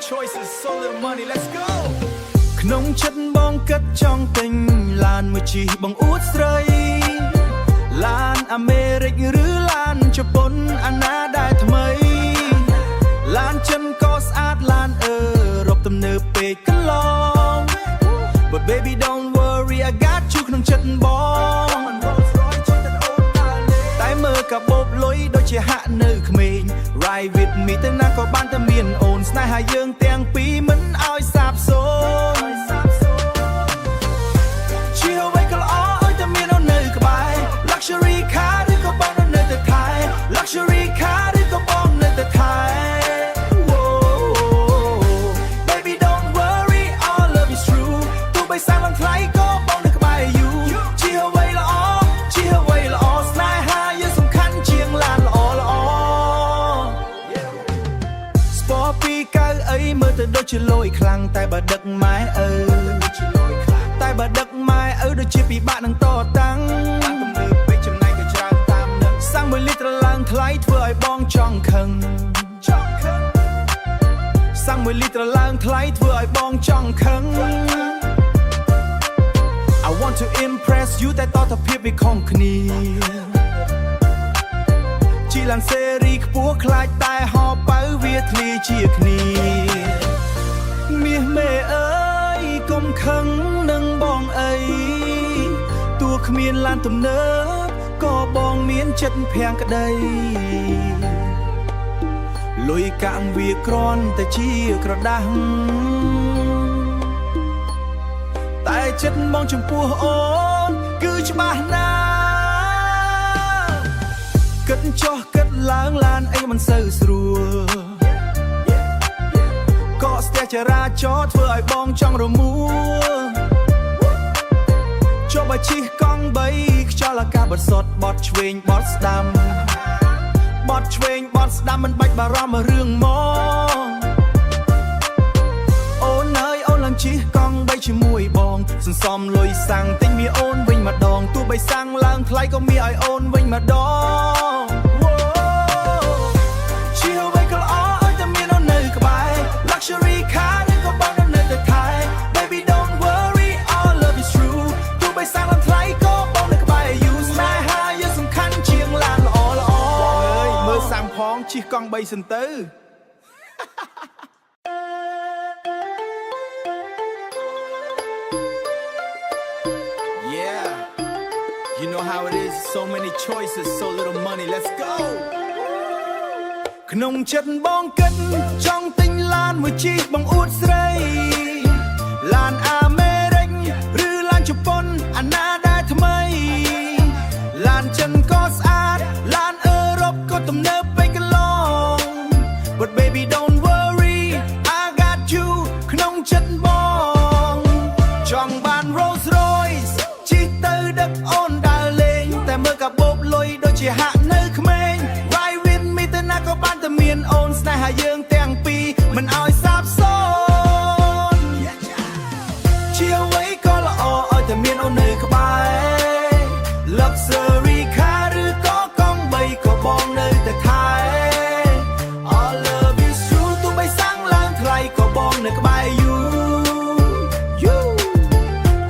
choices so little money let's go ក្នុងចិត្តបងគិតចង់ទិញឡានមួយជិះបងអួតស្រីឡានអាមេរិកឬឡានជប៉ុនអាណាដែលថ្មីឡានចិនក៏ស្អាតឡានអឺរ៉ុបទំនើបពេកកន្លង But baby don't worry I got you ក្នុងចិត្តបងតែមើលកាបូបលុយដូចជាហាក់នៅក្មេង Ride with me ទៅណាក៏បានតែមានអូនស្នេហាយើងទាំងពីរមិនឲ្យសាបសូន្យជាអ្វីក៏ល្អឲ្យតែមានអូននៅក្បែរ Luxury car ឬក៏បងនៅតែថៃ Luxury car ឬក៏បងនៅតែថៃ Baby don't worry all love is true ទោះបីសាំងថ្លៃក៏បងនៅក្បែរ you ជាអ្វីល្អជាអ្វីល្អស្នេហាយើងសំខាន់ជាងឡានល្អល្អស្ពតពីកៅអីមើលទៅដូចជាលយខ្លាំងតែបើដឹកម៉ែឪតែបើដឹកម៉ែឪដូចជាពិបាកនឹងតតាំងទំនើបពេកចំណៃក៏ច្រើនតាមនឹងសាំង1លីត្រឡើងថ្លៃធ្វើឲ្យបងចង់ខឹងសាំង1លីត្រឡើងថ្លៃធ្វើឲ្យបងចង់ខឹង I want to impress you តែតតភាពវាខុសគ្នាជីឡានសេរីខ្ពស់ខ្លាចតែហោប៉ៅវាធ្លាជាគ្នាមាសមេអើយកុំខឹងនឹងបងអីទោះគ្មានឡានទំនើបក៏បងមានចិត្តភាំងក្តីលុយកាំងវាគ្រាន់តែជាក្រដាស់តែចិត្តបងចំពោះអូនគឺច្បាស់ណាស់គិតចុះគិតឡើងឡានអីមិនសូវស្រួលក៏ស្ទះចរាចរណ៍ធ្វើឲ្យបងចង់រមួលចុះបើជិះកង់3ខ្យល់អាកាសបរិសុទ្ធបត់ឆ្វេងបត់ស្ដាំបត់ឆ្វេងបត់ស្ដាំមិនបាច់បារម្ភរឿងមកអូនអើយអូនឡើងជិះកង់3ជាមួយបងសន្សំលុយសាំងទិញមាអូនវិញម្ដងទោះបីសាំងឡើងថ្លៃក៏មាឲ្យអូនវិញម្ដងជាអ្វីក៏ល្អឲ្យតែមានអូននៅក្បែរ Luxury car ឬក៏បងនៅតែថៃ Baby don't worry all love is true ទោះបីសាំងឡើងថ្លៃក៏បងនៅក្បែរ You ស្នេហាយើងសំខាន់ជាងឡានល្អល្អអើយមើលសាំងផងជិះកង់3សិនទៅ yeah you know how it is so many choices so little money let's go ក្នុងចិត្តបងគិតចង់ទិញឡានមួយជិះបងអួតស្រីឡានអាមេរិកឬឡានជប៉ុនអាណាដែលថ្មីឡានចិនក៏ស្អាតឡានអឺរ៉ុបក៏ទំនើបពេកកន្លង But baby don't worry I got you ក្នុងចិត្តបងចង់បាន Rolls Royce ជិះទៅដឹកអូនដើរលេងតែមើលកាបូបលុយដូចជាហាក់នៅក្មេង Ride with me ទៅណាក៏បានតែមានអូនស្នេហាយើងទាំងពីរមិនឲ្យសាបសូន្យជាអ្វីក៏ល្អឲ្យតែមានអូននៅក្បែរ Luxury car ឬក៏កង់3ក៏បងនៅតែថៃ All love is true ទោះបីសាំងឡើងថ្លៃក៏បងនៅក្បែរ You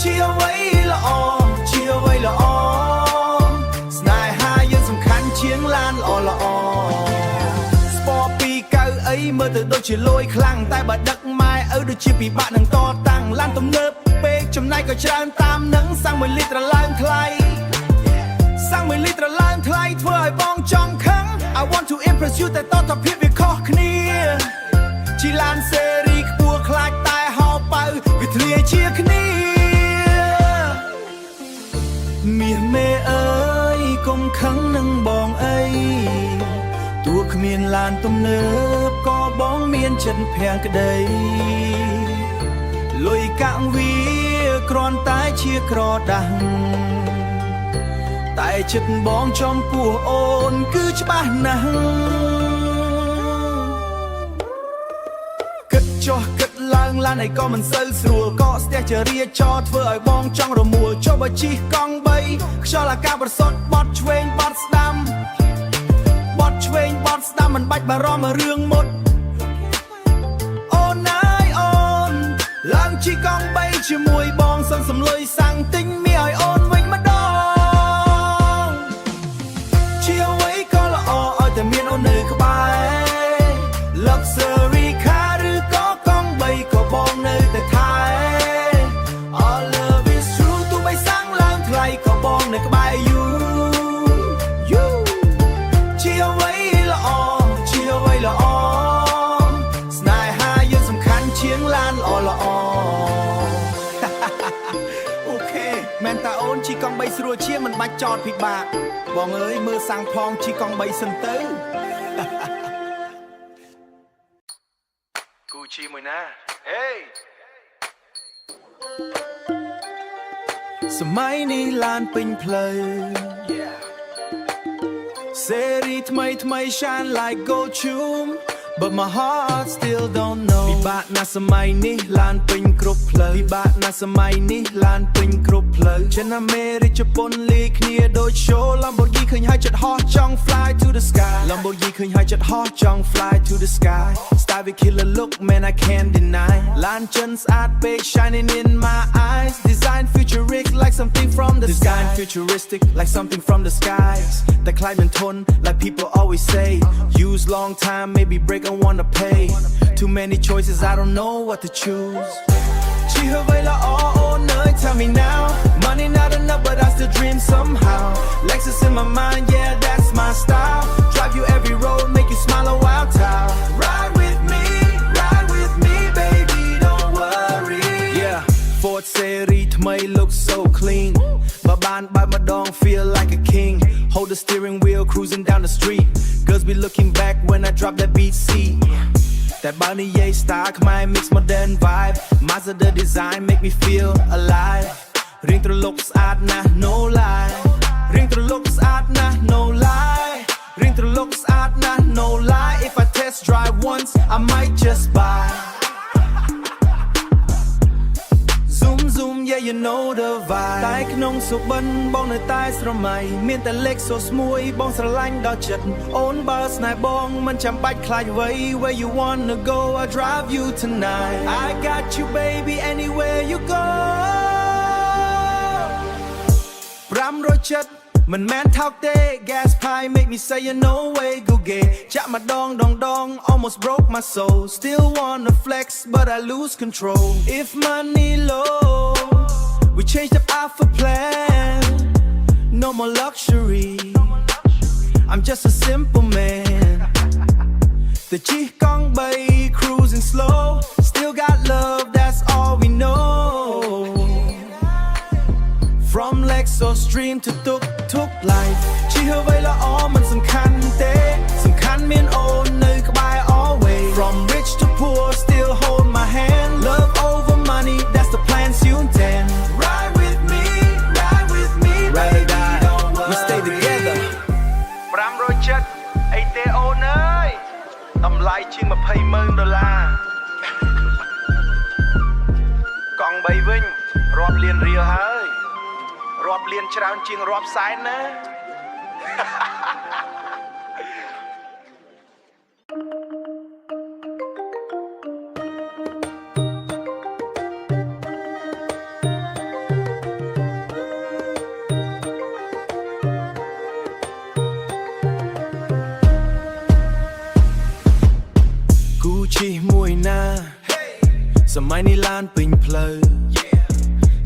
ជាអ្វីល្អជាអ្វីល្អស្នេហាយើងសំខាន់ជាងឡានល្អល្អស្ពតពីកៅអីមើលទៅដូចជាលយខ្លាំងតែបើដឹកម៉ែឪដូចជាពិបាកនឹងតតាំងឡានទំនើបពេកចំណៃក៏ច្រើនតាមនឹងសាំង1លីត្រឡើងថ្លៃសាំង1លីត្រឡើងថ្លៃធ្វើឲ្យបងចង់ខឹង I want to impress you តែតតភាពវាខុសគ្នាជីឡានសេរីខ្ពស់ខ្លាចតែហោប៉ៅវាធ្លាជាគ្នាមាសមេអើយកុំខឹងនឹងបងអីទោះគ្មានឡានទំនើបក៏បងមានចិត្តភាំងក្តីលុយកាក់វាគ្រាន់តែជាក្រដាស់តែចិត្តបងចំពោះអូនគឺច្បាស់ណាស់គិតចុះគិតឡើងឡានអីក៏មិនសូវស្រួលក៏ស្ទះចរាចរណ៍ធ្វើឲ្យបងចង់រមួលចុះបើជិះកង់3ខ្យល់អាកាសបរិសុទ្ធបត់ឆ្វេងបត់ស្ដាំបត់ឆ្វេងបត់ស្ដាំមិនបាច់បារម្ភរឿងមុតអូនណា ជីកង់3ជាមួយបងសន្សំលុយសាំងទិញមីឲ្យអូនវិញម្ដងជាអ្វីក៏ល្អឲ្យតែមានអូននៅក្បែរ Luxury car ឬក៏កង់3ក៏បងនៅតែថែ All love is true ទោះបីសាំងឡើងថ្លៃក៏បងនៅក្បែរyou ជាអ្វីល្អជាអ្វីល្អស្នេហាយើងសំខាន់ជាងឡានល្អអូខេមែនតាអូនជីកង់3ស្រួលជាងមិនបាច់ចតពិបាកបងអើយមើលសាំងផងជីកង់3សិនទៅគូជីមួយណាហេសម័យនេះឡានពេញផ្លូវ សេរីថ្មីថ្មី shine like gold tune but my heart still don't know ពិបាកណាស់សម័យនេះឡានពេញគ្រប់ផ្លូវពិបាកណាស់សម័យនេះឡានពេញគ្រប់ផ្លូវចិនអាមេរិកជប៉ុនលាយគ្នាដូច show Lamborghini ឃើញហើយចិត្តហោះចង់ fly to the sky Lamborghini ឃើញហើយចិត្តហោះចង់ fly to the sky Style with killer look man I can't deny ឡានចិនស្អាតពេក shining in my eyes Design futuristic like something from the sky Design futuristic like something from the skies តែខ្លាចមិនធន់ like people always say use long time maybe break I wanna pay too many choices I don't know what to choose She her way like all night tell me now money not enough but I still dream somehow Lexus in my mind yeah that's my style drive you every road make you smile a wild time ride with me baby don't worry yeah Ford Series ថ្មី look so clean បើបានបើកម្ដង feel like a king hold the steering wheel cruising down the street girls be looking back when I drop that beat seat តែបើនិយាយ style ខ្មែរ mix modern vibe Mazda the design make me feel alive រៀងត្រឡុកស្អាតណាស់ no lie រៀងត្រឡុកស្អាតណាស់ no lie រៀងត្រឡុកស្អាតណាស់ no lie if I test drive once I might just buy Zoom yeah you know the vibe តែក្នុងសុបិនបងនៅតែស្រមៃមានតែ Lexus មួយបងស្រឡាញ់ដល់ចិត្តអូនបើស្នេហ៍បងមិនចាំបាច់ខ្លាចអ្វី Where you wanna go I drive you tonight I got you baby anywhere you go 500ចិត្តមិនមែនថោកទេ gas pipe make me say you no way go get ចាក់មកដង almost broke my soul still wanna flex but I lose control if money low we changed up our plan no more luxury I'm just a simple man the G Kong Bay cruising slow still got love that's all we know From Lexus dream to tuk life ជីហឺវៃល្អមិនសំខាន់ទេសំខាន់មានអូននៅក្បែរ always From rich to poor still hold my hand Love over money that's the plan soon 10 Ride with me ride or die we stay together 500ចិត្តអីទេអូនអើយតម្លៃជាង$200,000កង់3វិញរាប់លានរៀលហើយរាប់លានច្រើនជាងរាប់សែនណា Gucci មួយណាសម័យនេះឡានពេញផ្លូវ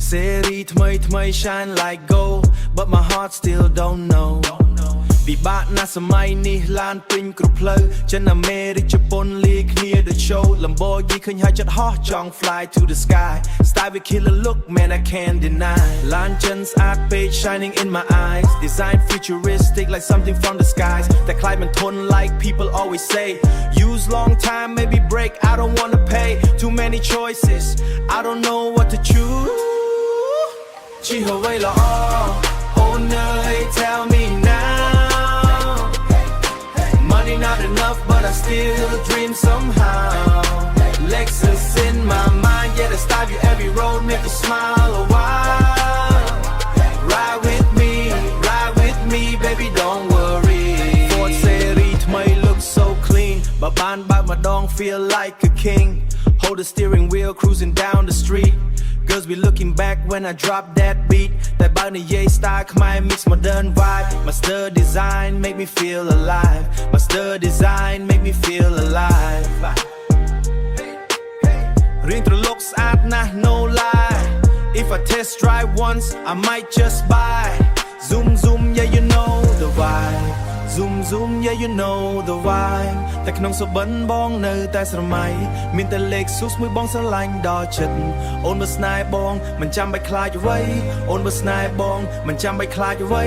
សេរីថ្មីថ្មី shine like gold but my heart still don't know ពិបាកណាស់សម័យនេះឡានពេញគ្រប់ផ្លូវចិនអាមេរិកជប៉ុនលាយគ្នាដូច show Lamborghini ឃើញហើយចិត្តហោះចង់ fly to the sky style with killer look man I can't deny ឡានចិនស្អាតពេក shining in my eyes design futuristic like something from the skies តែខ្លាចមិនធន់ like people always say use long time maybe break I don't wanna pay too many choices I don't know what to choose ជីហឺវៃល្អ oh no tell me now money not enough but I still dream somehow Lexus in my mind yeah the style you every road make you smile a while ride with me baby don't worry Ford Series ថ្មី look so clean បើបានបើកម្ដង feel like a king Hold the steering wheel, cruising down the street. Girls be looking back when I drop that beat. That bunny yay style, my mix modern vibe. My stir design make me feel alive. My stir design make me feel alive. រៀងត្រឡុកស្អាតណាស់ no lie. If I test drive once, I might just buy. Zoom zoom, yeah you know the vibe. Zoom zoom, yeah you know the vibe. តែក្នុងសុបិនបងនៅតែស្រមៃមានតែលេខស៊ូសមួយបងស្រឡាញ់ដល់ចិត្តអូនបើស្នេហ៍បងមិនចាំបាច់ខ្លាចអ្វីអូនបើស្នេហ៍បងមិនចាំបាច់ខ្លាចអ្វី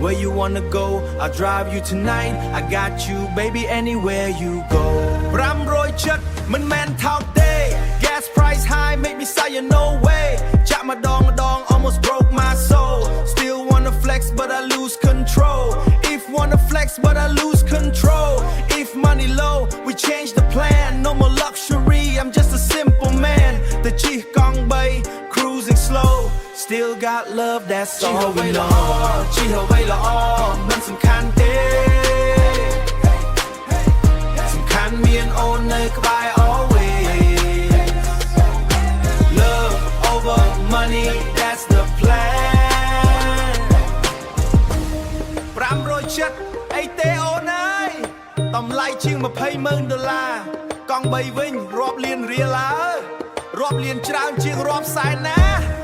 Where you wanna go I'll drive you tonight I got you baby anywhere you go 500ចិត្តមិនមែនថោកទេ Gas price high make me say no way ចាក់ម្ដង almost broke my soul Still wanna flex but I lose control If wanna flex but I lose control If money low we change the plan No more luxury I'm just a simple man តែជិះកង់3 cruising slow Still got love that's all we know ជិះអ្វីល្អមិនសំខាន់ទេសំខាន់មានអូននៅក្បែរ always Love over money that's the plan 500ចិត្តអីទេអូនអើយតម្លៃជាង$200,000កង់3វិញរាប់លានរៀលហើយរាប់លានច្រើនជាងរាប់សែនណា